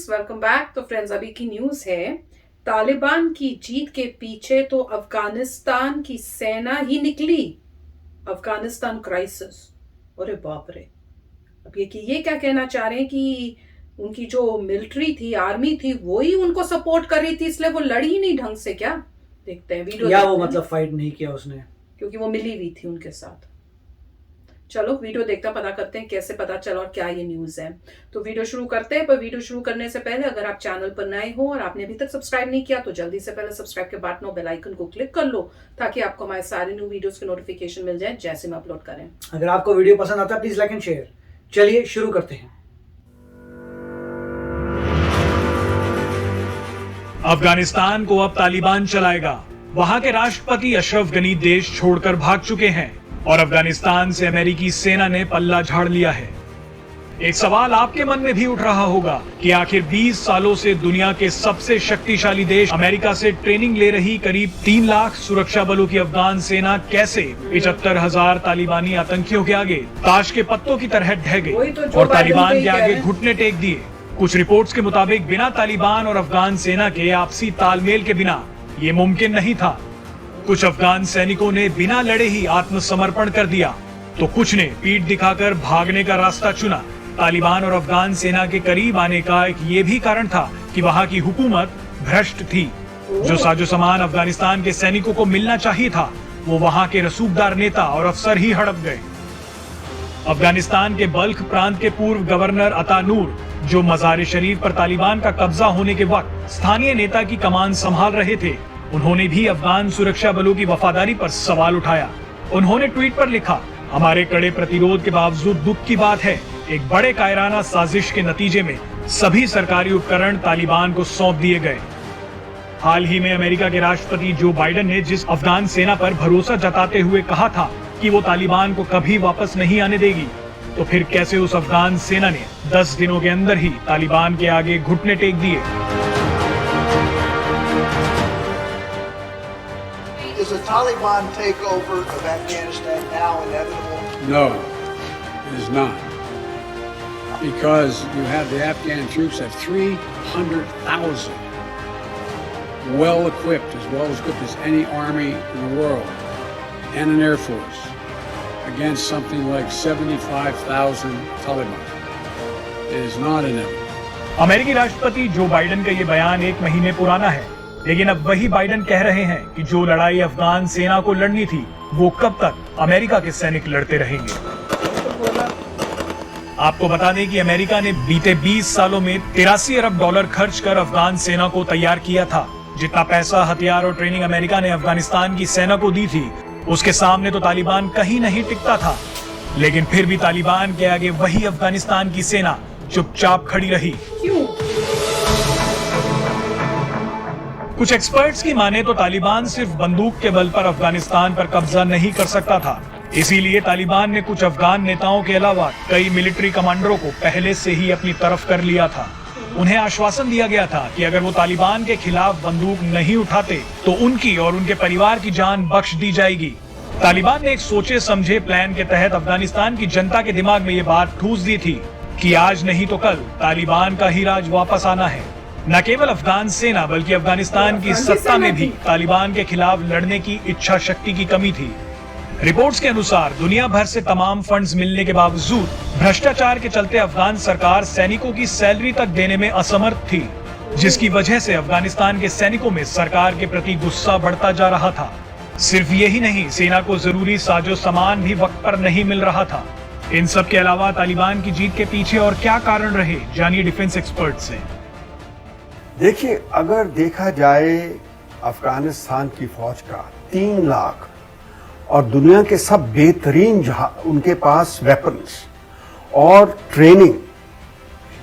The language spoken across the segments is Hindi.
Friends, welcome back. तो फ्रेंड्स, अभी की न्यूज है, तालिबान की जीत के पीछे तो अफगानिस्तान की सेना ही निकली। अफगानिस्तान क्राइसिस, अरे बाप रे। अब ये क्या कहना चाह रहे हैं कि उनकी जो मिलिट्री थी, आर्मी थी, वो ही उनको सपोर्ट कर रही थी, इसलिए वो लड़ी ही नहीं ढंग से? क्या देखते हैं वीडियो, या वो मतलब फाइट नहीं किया उसने क्योंकि वो मिली हुई थी उनके साथ। चलो वीडियो देखता पता करते हैं कैसे पता चला और क्या ये न्यूज है। तो वीडियो शुरू करते हैं, पर वीडियो शुरू करने से पहले अगर आप चैनल पर नए हो और आपने अभी तक सब्सक्राइब नहीं किया तो जल्दी से पहले सब्सक्राइब के बटन और बेल आइकन को क्लिक कर लो, ताकि आपको हमारे सारे न्यू वीडियोस के नोटिफिकेशन मिल जाए जैसे हम अपलोड करें। अगर आपको वीडियो पसंद आता है प्लीज लाइक एंड शेयर। चलिए शुरू करते हैं। अफगानिस्तान को अब तालिबान चलाएगा। वहां के राष्ट्रपति अशरफ गनी देश छोड़कर भाग चुके हैं और अफगानिस्तान से अमेरिकी सेना ने पल्ला झाड़ लिया है। एक सवाल आपके मन में भी उठ रहा होगा कि आखिर 20 सालों से दुनिया के सबसे शक्तिशाली देश अमेरिका से ट्रेनिंग ले रही करीब 3 लाख सुरक्षा बलों की अफगान सेना कैसे 75,000 तालिबानी आतंकियों के आगे ताश के पत्तों की तरह ढह गई और तालिबान के आगे घुटने टेक दिए। कुछ रिपोर्ट्स के मुताबिक बिना तालिबान और अफगान सेना के आपसी तालमेल के बिना ये मुमकिन नहीं था। कुछ अफगान सैनिकों ने बिना लड़े ही आत्मसमर्पण कर दिया, तो कुछ ने पीठ दिखाकर भागने का रास्ता चुना। तालिबान और अफगान सेना के करीब आने का एक ये भी कारण था कि वहां की हुकूमत भ्रष्ट थी। जो साजो सामान अफगानिस्तान के सैनिकों को मिलना चाहिए था, वो वहां के रसूखदार नेता और अफसर ही हड़प गए। अफगानिस्तान के बल्ख प्रांत के पूर्व गवर्नर अता नूर, जो मज़ार शरीफ पर तालिबान का कब्जा होने के वक्त स्थानीय नेता की कमान संभाल रहे थे, उन्होंने भी अफगान सुरक्षा बलों की वफादारी पर सवाल उठाया। उन्होंने ट्वीट पर लिखा, हमारे कड़े प्रतिरोध के बावजूद दुख की बात है, एक बड़े कायराना साजिश के नतीजे में सभी सरकारी उपकरण तालिबान को सौंप दिए गए। हाल ही में अमेरिका के राष्ट्रपति जो बाइडेन ने जिस अफगान सेना पर भरोसा जताते हुए कहा था कि वो तालिबान को कभी वापस नहीं आने देगी, तो फिर कैसे उस अफगान सेना ने 10 दिनों के अंदर ही तालिबान के आगे घुटने टेक दिए? Is a Taliban takeover of Afghanistan now inevitable? No, it is not. Because you have the Afghan troops have 300,000 well equipped, as equipped as any army in the world, and an air force against something like 75,000 Taliban. It is not inevitable. अमेरिकी राष्ट्रपति जो बाइडेन का ये बयान 1 महीने पुराना है, लेकिन अब वही बाइडेन कह रहे हैं कि जो लड़ाई अफगान सेना को लड़नी थी, वो कब तक अमेरिका के सैनिक लड़ते रहेंगे। आपको बता दें कि अमेरिका ने बीते 20 सालों में 83 अरब डॉलर खर्च कर अफगान सेना को तैयार किया था। जितना पैसा, हथियार और ट्रेनिंग अमेरिका ने अफगानिस्तान की सेना को दी थी, उसके सामने तो तालिबान कहीं नहीं टिकता था। लेकिन फिर भी तालिबान के आगे वही अफगानिस्तान की सेना चुपचाप खड़ी रही। क्यों? कुछ एक्सपर्ट्स की माने तो तालिबान सिर्फ बंदूक के बल पर अफगानिस्तान पर कब्जा नहीं कर सकता था। इसीलिए तालिबान ने कुछ अफगान नेताओं के अलावा कई मिलिट्री कमांडरों को पहले से ही अपनी तरफ कर लिया था। उन्हें आश्वासन दिया गया था कि अगर वो तालिबान के खिलाफ बंदूक नहीं उठाते तो उनकी और उनके परिवार की जान बख्श दी जाएगी। तालिबान ने एक सोचे समझे प्लान के तहत अफगानिस्तान की जनता के दिमाग में ये बात ठूस दी थी कि आज नहीं तो कल तालिबान का ही राज वापस आना है। न केवल अफगान सेना बल्कि अफगानिस्तान की सत्ता में भी तालिबान के खिलाफ लड़ने की इच्छा शक्ति की कमी थी। रिपोर्ट्स के अनुसार दुनिया भर से तमाम फंड्स मिलने के बावजूद भ्रष्टाचार के चलते अफगान सरकार सैनिकों की सैलरी तक देने में असमर्थ थी, जिसकी वजह से अफगानिस्तान के सैनिकों में सरकार के प्रति गुस्सा बढ़ता जा रहा था। सिर्फ यही नहीं, सेना को जरूरी साजो सामान भी वक्त पर नहीं मिल रहा था। इन सब के अलावा तालिबान की जीत के पीछे और क्या कारण रहे, जानिए डिफेंस एक्सपर्ट से। देखिए, अगर देखा जाए अफगानिस्तान की फौज का 3 लाख और दुनिया के सब बेहतरीन उनके पास वेपन्स और ट्रेनिंग,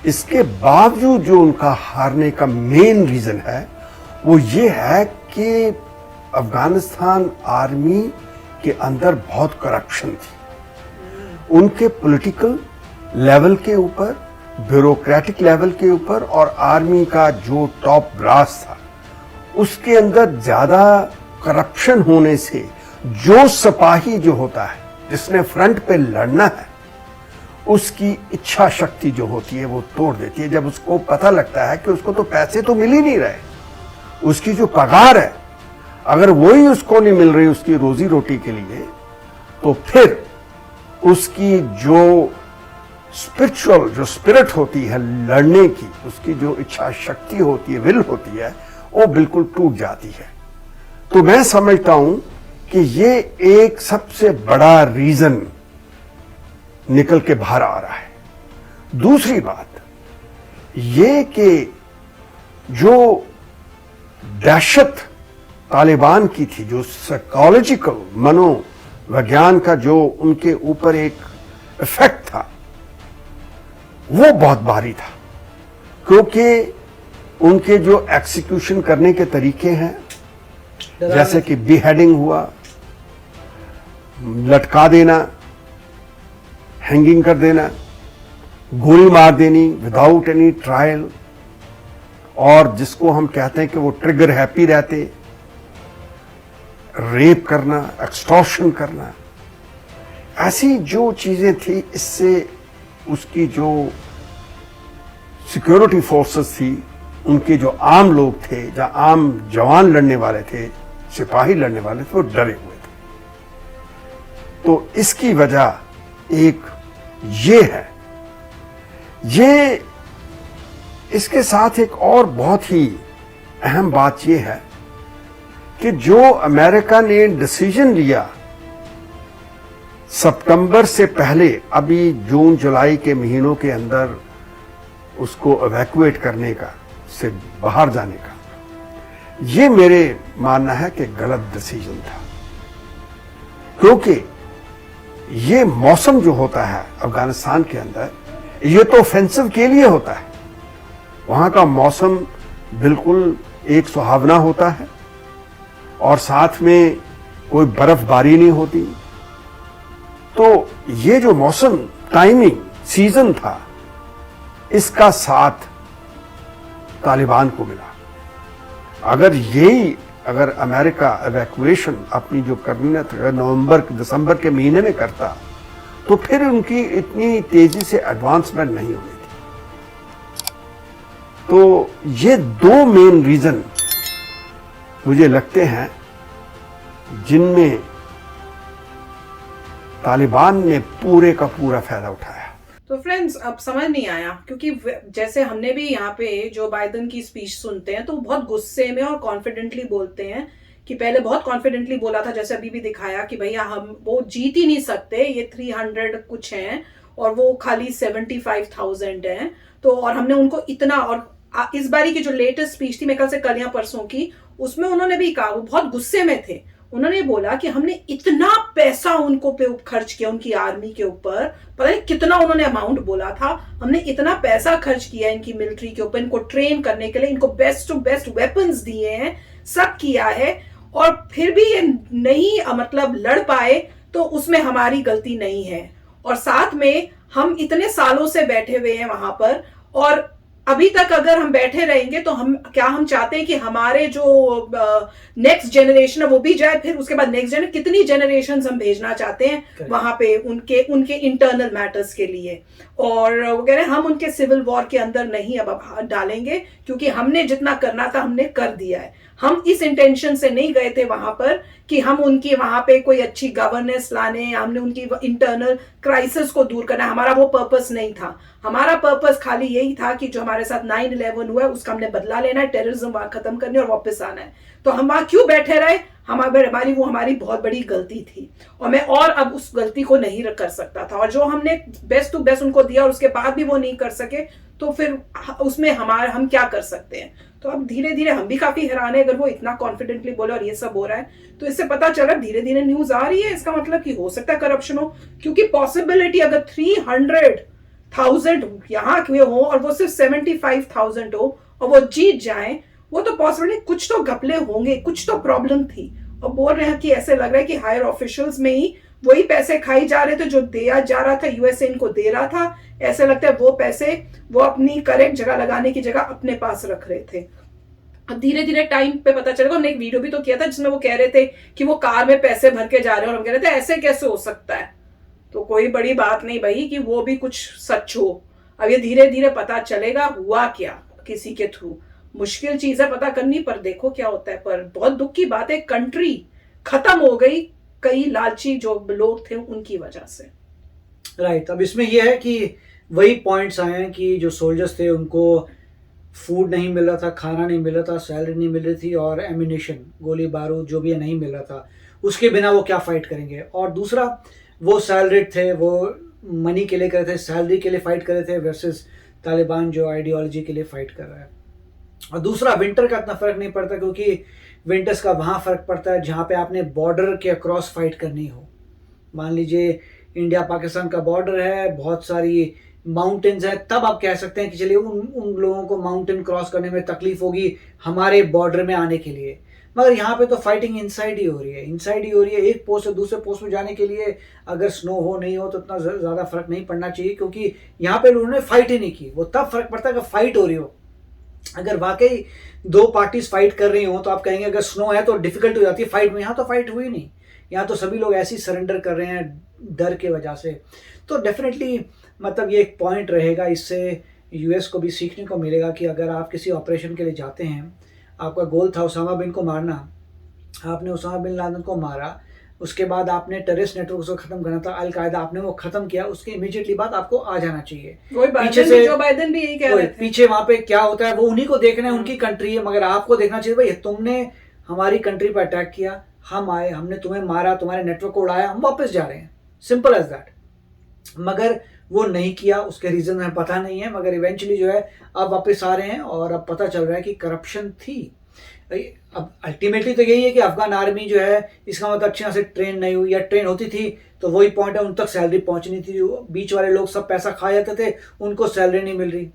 इसके बावजूद जो उनका हारने का मेन रीजन है वो ये है कि अफगानिस्तान आर्मी के अंदर बहुत करप्शन थी। उनके पॉलिटिकल लेवल के ऊपर, ब्यूरोक्रेटिक लेवल के ऊपर और आर्मी का जो टॉप ब्रास था उसके अंदर ज्यादा करप्शन होने से जो सिपाही जो होता है जिसने फ्रंट पे लड़ना है उसकी इच्छा शक्ति जो होती है वो तोड़ देती है। जब उसको पता लगता है कि उसको तो पैसे तो मिल ही नहीं रहे, उसकी जो पगार है अगर वही उसको नहीं मिल रही उसकी रोजी रोटी के लिए, तो फिर उसकी जो स्पिरिचुअल जो स्पिरिट होती है लड़ने की, उसकी जो इच्छा शक्ति होती है, विल होती है, वो बिल्कुल टूट जाती है। तो मैं समझता हूं कि ये एक सबसे बड़ा रीजन निकल के बाहर आ रहा है। दूसरी बात ये कि जो दहशत तालिबान की थी, जो साइकोलॉजिकल मनोविज्ञान का जो उनके ऊपर एक इफेक्ट था, वो बहुत भारी था, क्योंकि उनके जो एक्सिक्यूशन करने के तरीके हैं, जैसे कि बिहेडिंग हुआ, लटका देना, हैंगिंग कर देना, गोली मार देनी विदाउट एनी ट्रायल, और जिसको हम कहते हैं कि वो ट्रिगर हैप्पी रहते, रेप करना, एक्सटॉर्शन करना, ऐसी जो चीजें थी, इससे उसकी जो सिक्योरिटी फोर्सेस थी, उनके जो आम लोग थे, जो आम जवान लड़ने वाले थे, सिपाही लड़ने वाले थे, वो डरे हुए थे। तो इसकी वजह एक ये है। ये इसके साथ एक और बहुत ही अहम बात ये है कि जो अमेरिका ने डिसीजन लिया सितंबर से पहले, अभी जून जुलाई के महीनों के अंदर उसको इवैक्यूएट करने का, से बाहर जाने का, ये मेरे मानना है कि गलत डिसीजन था। क्योंकि ये मौसम जो होता है अफगानिस्तान के अंदर, ये तो ऑफेंसिव के लिए होता है। वहां का मौसम बिल्कुल एक सुहावना होता है और साथ में कोई बर्फबारी नहीं होती। तो ये जो मौसम, टाइमिंग, सीजन था, इसका साथ तालिबान को मिला। अगर अमेरिका इवैक्यूएशन अपनी जो करना था नवंबर दिसंबर के महीने में करता, तो फिर उनकी इतनी तेजी से एडवांसमेंट नहीं होनी थी। तो ये दो मेन रीजन मुझे लगते हैं जिनमें तालिबान ने पूरे का पूरा फायदा उठाया। तो फ्रेंड्स, अब समझ नहीं आया, क्योंकि जैसे हमने भी यहाँ पे जो बाइडेन की स्पीच सुनते हैं तो बहुत गुस्से में और कॉन्फिडेंटली बोलते हैं कि पहले बहुत कॉन्फिडेंटली बोला था, जैसे अभी भी दिखाया कि भैया हम वो जीत ही नहीं सकते, ये 300 कुछ हैं और वो खाली 75,000 हैं। तो और हमने उनको इतना, और इस बारी की जो लेटेस्ट स्पीच थी मेरे ख्याल से कल या परसों की, उसमें उन्होंने भी कहा, वो बहुत गुस्से में थे, उन्होंने बोला कि हमने इतना पैसा उनको पे खर्च किया, उनकी आर्मी के ऊपर, पता नहीं कितना उन्होंने अमाउंट बोला था, हमने इतना पैसा खर्च किया इनकी मिलिट्री के ऊपर, इनको ट्रेन करने के लिए, इनको बेस्ट टू बेस्ट वेपन्स दिए हैं, सब किया है, और फिर भी ये नहीं मतलब लड़ पाए, तो उसमें हमारी गलती नहीं है। और साथ में हम इतने सालों से बैठे हुए हैं वहां पर, और अभी तक अगर हम बैठे रहेंगे तो हम चाहते हैं कि हमारे जो नेक्स्ट जनरेशन है वो भी जाए, फिर उसके बाद नेक्स्ट जनरेशन, कितनी जनरेशन हम भेजना चाहते हैं वहां पे उनके इंटरनल मैटर्स के लिए। और वो कह रहे हैं हम उनके सिविल वॉर के अंदर नहीं अब डालेंगे, क्योंकि हमने जितना करना था हमने कर दिया है। हम इस इंटेंशन से नहीं गए थे वहां पर कि हम उनकी वहां पे कोई अच्छी गवर्नेंस लाने, हमने उनकी इंटरनल क्राइसिस को दूर करना, हमारा वो पर्पस नहीं था। हमारा पर्पस खाली यही था कि जो हमारे साथ 9/11 हुआ है उसका हमने बदला लेना है, टेररिज्म वहां खत्म करनी और वापस आना है। तो हम वहां क्यों बैठे रहे, हमारी बहुत बड़ी गलती थी, और मैं और अब उस गलती को नहीं कर सकता था। और जो हमने बेस्ट टू बेस्ट उनको दिया और उसके बाद भी वो नहीं कर सके, तो फिर उसमें हम क्या कर सकते हैं। तो अब धीरे धीरे हम भी काफी हैरान है, अगर वो इतना कॉन्फिडेंटली बोले और ये सब हो रहा है, तो इससे पता चला धीरे धीरे न्यूज आ रही है, इसका मतलब कि हो सकता है करप्शन हो, क्योंकि पॉसिबिलिटी अगर 300,000 यहाँ के हो और वो सिर्फ 75,000 हो और वो जीत जाए, वो तो पॉसिबिलिटी, कुछ तो घपले होंगे, कुछ तो प्रॉब्लम थी। और बोल रहे हैं कि ऐसे लग रहा है कि हायर ऑफिशियल्स में ही वही पैसे खाई जा रहे थे जो दिया जा रहा था, यूएसए इनको दे रहा था। ऐसे लगता है वो पैसे वो अपनी करेक्ट जगह लगाने की जगह अपने पास रख रहे थे। अब धीरे धीरे टाइम पे पता चलेगा। हमने एक वीडियो भी तो किया था जिसमें वो कह रहे थे कि वो कार में पैसे भर के जा रहे हैं, और हम कह रहे थे ऐसे कैसे हो सकता है, तो कोई बड़ी बात नहीं भाई कि वो भी कुछ सच हो। अब ये धीरे धीरे पता चलेगा हुआ क्या किसी के थ्रू। मुश्किल चीज है पता करनी, पर देखो क्या होता है। पर बहुत दुख की बात है, कंट्री खत्म हो गई कई लालची जो लोग थे उनकी वजह से। राइट, अब इसमें यह है कि वही पॉइंट्स आए हैं कि जो सोल्जर्स थे उनको फूड नहीं मिल रहा था, खाना नहीं मिल रहा था, सैलरी नहीं मिल रही थी, और एम्यूनेशन, गोली बारूद जो भी है नहीं मिल रहा था। उसके बिना वो क्या फाइट करेंगे। और दूसरा, वो सैलरीड थे, वो मनी के लिए कर रहे थे, सैलरी के लिए फाइट कर रहे थे, वर्सेस तालिबान जो आइडियोलॉजी के लिए फाइट कर रहा है। और दूसरा, विंटर का इतना फर्क नहीं पड़ता, क्योंकि विंटर्स का वहाँ फर्क पड़ता है जहाँ पे आपने बॉर्डर के अक्रॉस फाइट करनी हो। मान लीजिए इंडिया पाकिस्तान का बॉर्डर है, बहुत सारी माउंटेन्स है, तब आप कह सकते हैं कि चलिए उन लोगों को माउंटेन क्रॉस करने में तकलीफ होगी हमारे बॉर्डर में आने के लिए। मगर यहाँ पे तो फाइटिंग इनसाइड ही हो रही है, इनसाइड ही हो रही है। एक पोस्ट से दूसरे पोस्ट में जाने के लिए अगर स्नो हो नहीं हो तो इतना ज़्यादा फर्क नहीं पड़ना चाहिए, क्योंकि यहाँ पे उन्होंने फाइट ही नहीं की। वो तब फर्क पड़ता है अगर फाइट हो रही हो। अगर वाकई दो पार्टीज फाइट कर रही हो तो आप कहेंगे अगर स्नो है तो डिफिकल्ट हो जाती है फाइट में। यहाँ तो फाइट हुई नहीं, यहाँ तो सभी लोग ऐसे ही सरेंडर कर रहे हैं डर के वजह से। तो डेफिनेटली मतलब ये एक पॉइंट रहेगा, इससे यूएस को भी सीखने को मिलेगा कि अगर आप किसी ऑपरेशन के लिए जाते हैं, आपका गोल था उसामा बिन को मारना, आपने उसामा बिन लादेन को मारा, उसके बाद आपने टेररिस्ट नेटवर्क को खत्म करना था, अल कायदा, आपने वो खत्म किया, उसके इमीडिएटली बाद आपको आ जाना चाहिए। पीछे से जो बाइडेन भी यही कह रहे थे, पीछे वहां पे क्या होता है वो उन्हीं को देखना है, उनकी कंट्री है। मगर आपको देखना चाहिए भाई तुमने हमारी कंट्री पर अटैक किया, हम आए, हमने तुम्हें मारा, तुम्हारे नेटवर्क को उड़ाया, हम वापस जा रहे हैं, सिंपल एज दैट। मगर वो नहीं किया, उसके रीजन हमें पता नहीं है, मगर इवेंचुअली जो है अब वापस आ रहे हैं और अब पता चल रहा है कि करप्शन थी। अब अल्टीमेटली तो यही है कि अफगान आर्मी जो है, इसका मतलब अच्छी तरह से ट्रेन नहीं हुई, या ट्रेन होती थी तो वही पॉइंट है, उन तक सैलरी पहुंचनी थी। बीच वाले लोग सब पैसा खा जाते थे, उनको सैलरी नहीं मिल रही,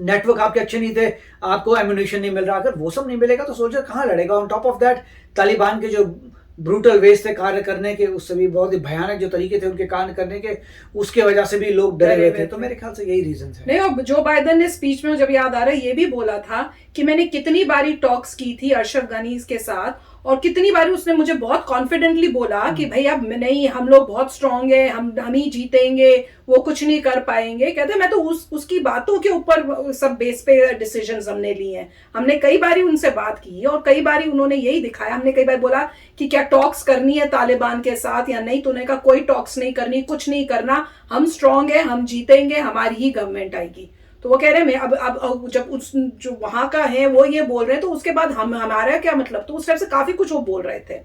नेटवर्क आपके अच्छे नहीं थे, आपको एम्यूनेशन नहीं मिल रहा। अगर वो सब नहीं मिलेगा तो सोल्जर कहाँ लड़ेगा। On top of that Taliban के जो ब्रूटल वेज थे कार्य करने के, उससे भी बहुत ही भयानक जो तरीके थे उनके कार्य करने के, उसके वजह से भी लोग डरे हुए थे। तो मेरे ख्याल से यही रीजन है। नहीं, और जो बाइडेन ने स्पीच में, जब याद आ रहा है, ये भी बोला था कि मैंने कितनी बारी टॉक्स की थी अशरफ गनी के साथ, और कितनी बारी उसने मुझे बहुत कॉन्फिडेंटली बोला कि भाई अब नहीं, हम लोग बहुत स्ट्रांग है, हम ही जीतेंगे, वो कुछ नहीं कर पाएंगे। कहते मैं तो उसकी बातों के ऊपर सब बेस पे डिसीजंस हमने लिए हैं। हमने कई बारी उनसे बात की और कई बारी उन्होंने यही दिखाया। हमने कई बार बोला कि क्या टॉक्स करनी है तालिबान के साथ या नहीं, तो उन्होंने कहा कोई टॉक्स नहीं करनी, कुछ नहीं करना, हम स्ट्रांग है, हम जीतेंगे, हमारी ही गवर्नमेंट आएगी। तो वो कह रहे हैं मैं अब जब उस जो वहां का है वो ये बोल रहे हैं, तो उसके बाद हमारा क्या मतलब। तो उस टाइप से काफी कुछ वो बोल रहे थे।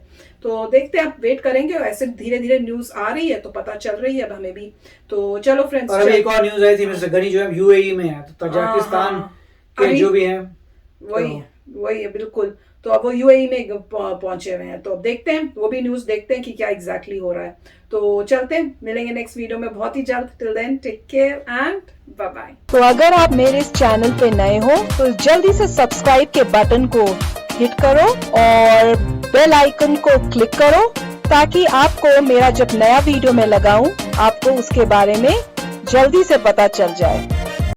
तो देखते हैं, वेट करेंगे। ऐसे धीरे धीरे न्यूज आ रही है तो पता चल रही है अब हमें भी। तो चलो फ्रेंड्स, और एक और न्यूज आई थी मिस्टर गनी जो है यूएई में है, तो तजाकिस्तान के जो भी है वही है बिल्कुल। तो अब वो यूएई में पहुंचे हुए हैं, तो अब देखते हैं, वो भी न्यूज देखते हैं कि क्या एग्जैक्टली हो रहा है। तो चलते हैं, मिलेंगे नेक्स्ट वीडियो में बहुत ही जल्द। Till then take care and bye bye. तो अगर आप मेरे इस चैनल पे नए हो तो जल्दी से सब्सक्राइब के बटन को हिट करो और बेल आइकन को क्लिक करो, ताकि आपको मेरा जब नया वीडियो मैं लगाऊं आपको उसके बारे में जल्दी से पता चल जाए।